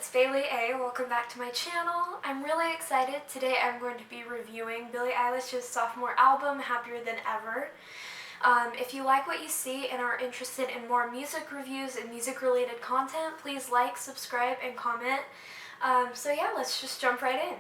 it's Billie A. Welcome back to my channel. I'm really excited. Today I'm going to be reviewing Billie Eilish's sophomore album, Happier Than Ever. If you like what you see and are interested in more music reviews and music-related content, please like, subscribe, and comment. So yeah, let's just jump right in.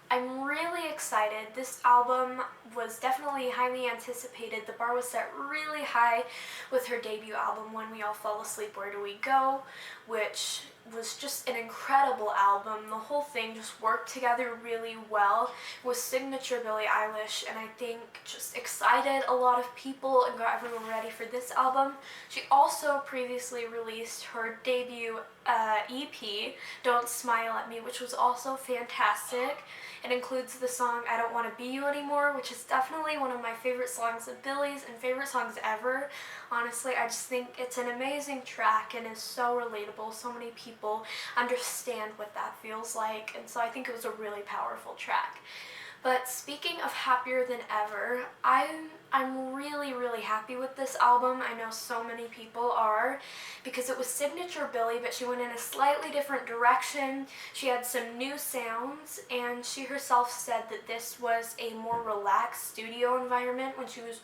I'm really excited. This album was definitely highly anticipated. The bar was set really high with her debut album, When We All Fall Asleep, Where Do We Go?, which was just an incredible album. The whole thing just worked together really well with signature Billie Eilish, and I think just excited a lot of people and got everyone ready for this album. She also previously released her debut EP, Don't Smile at Me, which was also fantastic. It includes the song I Don't Want to Be You Anymore, which is definitely one of my favorite songs of Billie's and favorite songs ever. Honestly, I just think it's an amazing track and is so relatable. So many people understand what that feels like, and so I think it was a really powerful track. But speaking of Happier Than Ever, I'm really happy with this album. I know so many people are, because it was signature Billie, but she went in a slightly different direction. She had some new sounds, and she herself said that this was a more relaxed studio environment when she was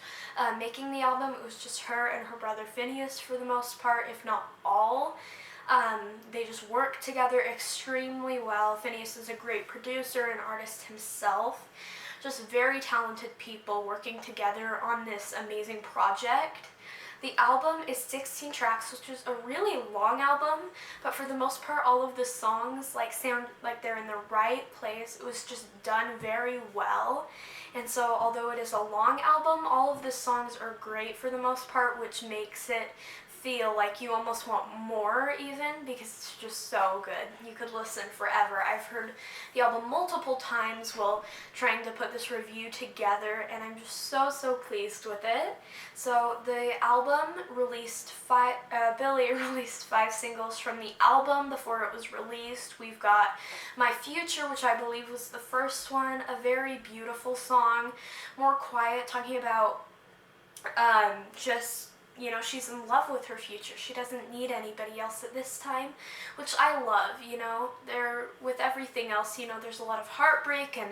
making the album. It was just her and her brother Phineas for the most part, if not all. They just work together extremely well. Phineas is a great producer and artist himself. Just very talented people working together on this amazing project. The album is 16 tracks, which is a really long album, but for the most part all of the songs sound like they're in the right place. It was just done very well. And so although it is a long album, all of the songs are great for the most part, which makes it feel like you almost want more even, because it's just so good. You could listen forever. I've heard the album multiple times while trying to put this review together, and I'm just so pleased with it. So the album released Billie released 5 singles from the album before it was released. We've got My Future, which I believe was the first one, a very beautiful song, more quiet, talking about she's in love with her future. She doesn't need anybody else at this time, which I love. With everything else, there's a lot of heartbreak and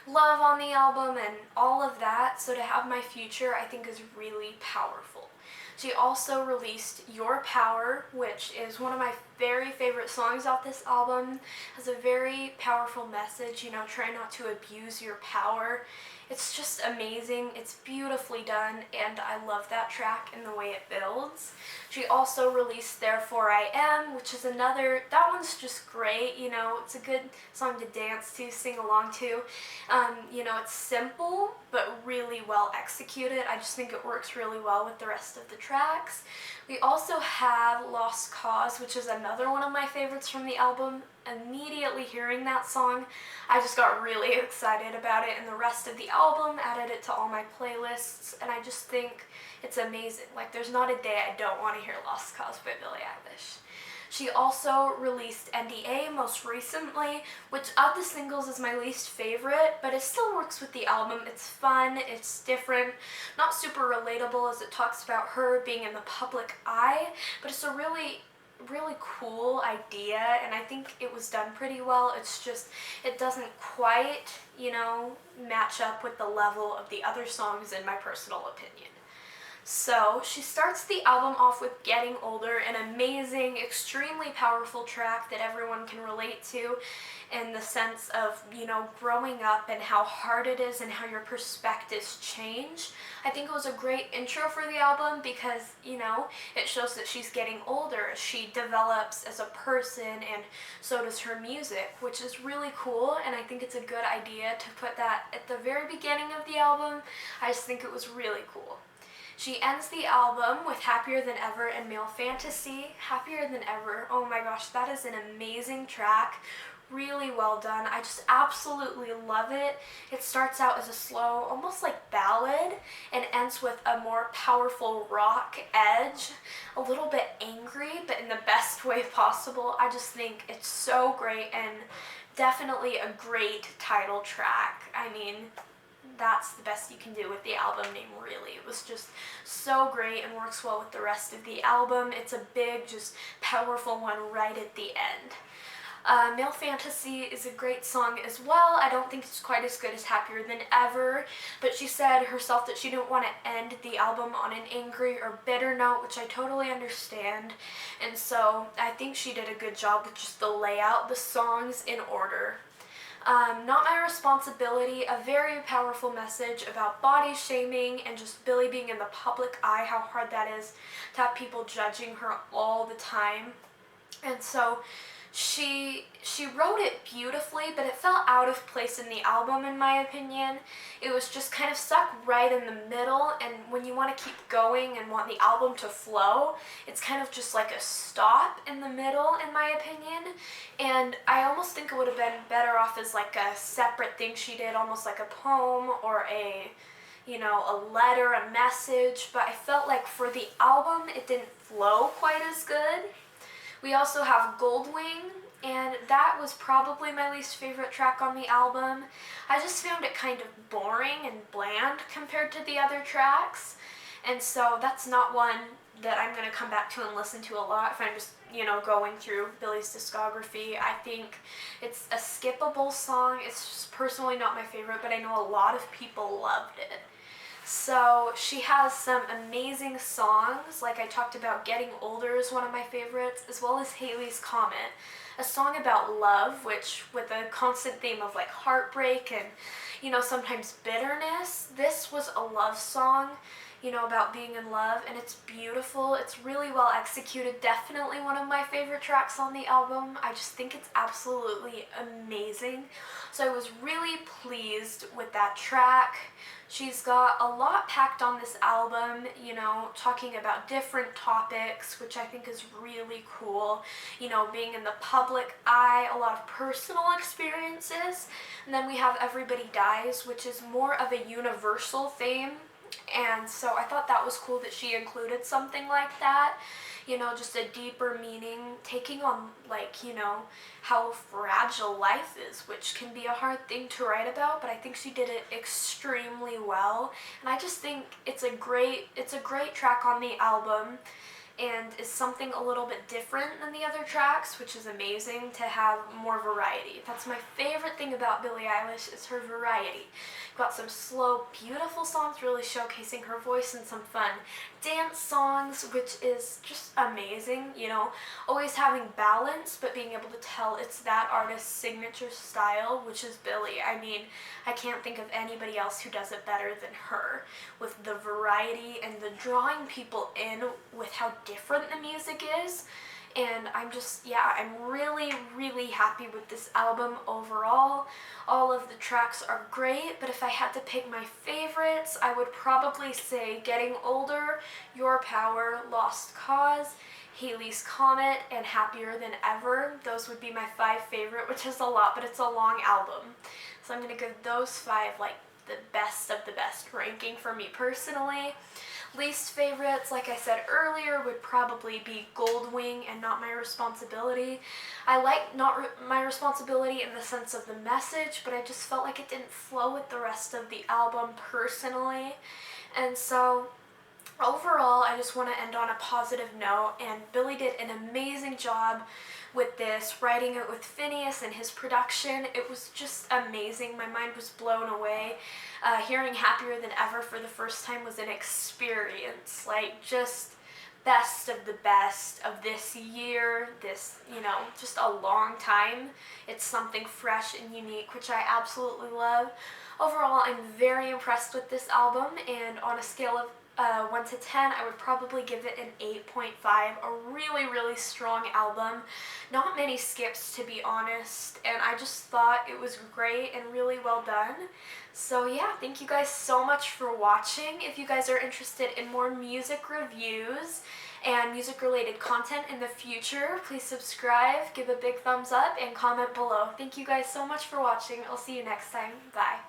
love on the album and all of that. So to have My Future, I think, is really powerful. She also released Your Power, which is one of my very favorite songs off this album. It has a very powerful message, try not to abuse your power. It's just amazing. It's beautifully done, and I love that track and the way it builds. She also released Therefore I Am, which is that one's just great. It's a good song to dance to, sing along to. It's simple, but really well executed. I just think it works really well with the rest of the tracks. We also have Lost Cause, which is another one of my favorites from the album. Immediately hearing that song, I just got really excited about it, and the rest of the album, added it to all my playlists, and I just think it's amazing. There's not a day I don't want to hear Lost Cause by Billie Eilish. She also released NDA most recently, which of the singles is my least favorite, but it still works with the album. It's fun, it's different, not super relatable as it talks about her being in the public eye, but it's a really cool idea, and I think it was done pretty well. It's just, it doesn't quite, match up with the level of the other songs in my personal opinion. So she starts the album off with Getting Older, an amazing, extremely powerful track that everyone can relate to, in the sense of, growing up and how hard it is and how your perspectives change. I think it was a great intro for the album because, it shows that she's getting older. She develops as a person, and so does her music, which is really cool, and I think it's a good idea to put that at the very beginning of the album. I just think it was really cool. She ends the album with Happier Than Ever and Male Fantasy. Happier Than Ever, oh my gosh, that is an amazing track. Really well done. I just absolutely love it. It starts out as a slow, almost like ballad, and ends with a more powerful rock edge. A little bit angry, but in the best way possible. I just think it's so great, and definitely a great title track. I mean, that's the best you can do with the album name, really. It was just so great and works well with the rest of the album. It's a big, just powerful one right at the end. Male Fantasy is a great song as well. I don't think it's quite as good as Happier Than Ever, but she said herself that she didn't want to end the album on an angry or bitter note, which I totally understand. And so I think she did a good job with just the layout, the songs in order. Not My Responsibility, a very powerful message about body shaming and just Billie being in the public eye, how hard that is to have people judging her all the time. And so she wrote it beautifully, but it felt out of place in the album, in my opinion. It was just kind of stuck right in the middle, and when you want to keep going and want the album to flow, it's kind of just like a stop in the middle, in my opinion. And I almost think it would have been better off as like a separate thing she did, almost like a poem or a letter, a message, but I felt like for the album it didn't flow quite as good. We also have Goldwing, and that was probably my least favorite track on the album. I just found it kind of boring and bland compared to the other tracks, and so that's not one that I'm going to come back to and listen to a lot if I'm just, going through Billie's discography. I think it's a skippable song. It's just personally not my favorite, but I know a lot of people loved it. So she has some amazing songs, like I talked about. Getting Older is one of my favorites, as well as Haley's Comet, a song about love, which with a constant theme of like heartbreak and, sometimes bitterness. This was a love song, about being in love, and it's beautiful. It's really well executed. Definitely one of my favorite tracks on the album. I just think it's absolutely amazing. So I was really pleased with that track. She's got a lot packed on this album, talking about different topics, which I think is really cool. Being in the public eye, a lot of personal experiences. And then we have Everybody Dies, which is more of a universal theme. And so I thought that was cool that she included something like that. Just a deeper meaning, taking on how fragile life is, which can be a hard thing to write about, but I think she did it extremely well. And I just think it's a great track on the album, and is something a little bit different than the other tracks, which is amazing to have more variety. That's my favorite thing about Billie Eilish, is her variety. Got some slow, beautiful songs really showcasing her voice, and some fun dance songs, which is just amazing. Always having balance, but being able to tell it's that artist's signature style, which is Billie. I mean, I can't think of anybody else who does it better than her, with the variety and the drawing people in with how different the music is. And I'm really, really happy with this album overall. All of the tracks are great, but if I had to pick my favorites, I would probably say Getting Older, Your Power, Lost Cause, Haley's Comet, and Happier Than Ever. Those would be my 5 favorite, which is a lot, but it's a long album. So I'm going to give those 5 the best of the best ranking for me personally. Least favorites, like I said earlier, would probably be Goldwing and Not My Responsibility. I like Not My Responsibility in the sense of the message, but I just felt like it didn't flow with the rest of the album personally. And so overall, I just want to end on a positive note, and Billie did an amazing job with this, writing it with Phineas and his production. It was just amazing. My mind was blown away. Hearing Happier Than Ever for the first time was an experience, just best of the best of this year, this, just a long time. It's something fresh and unique, which I absolutely love. Overall, I'm very impressed with this album, and on a scale of 1 to 10, I would probably give it an 8.5, a really, really strong album. Not many skips, to be honest, and I just thought it was great and really well done. So yeah, thank you guys so much for watching. If you guys are interested in more music reviews and music-related content in the future, please subscribe, give a big thumbs up, and comment below. Thank you guys so much for watching. I'll see you next time. Bye.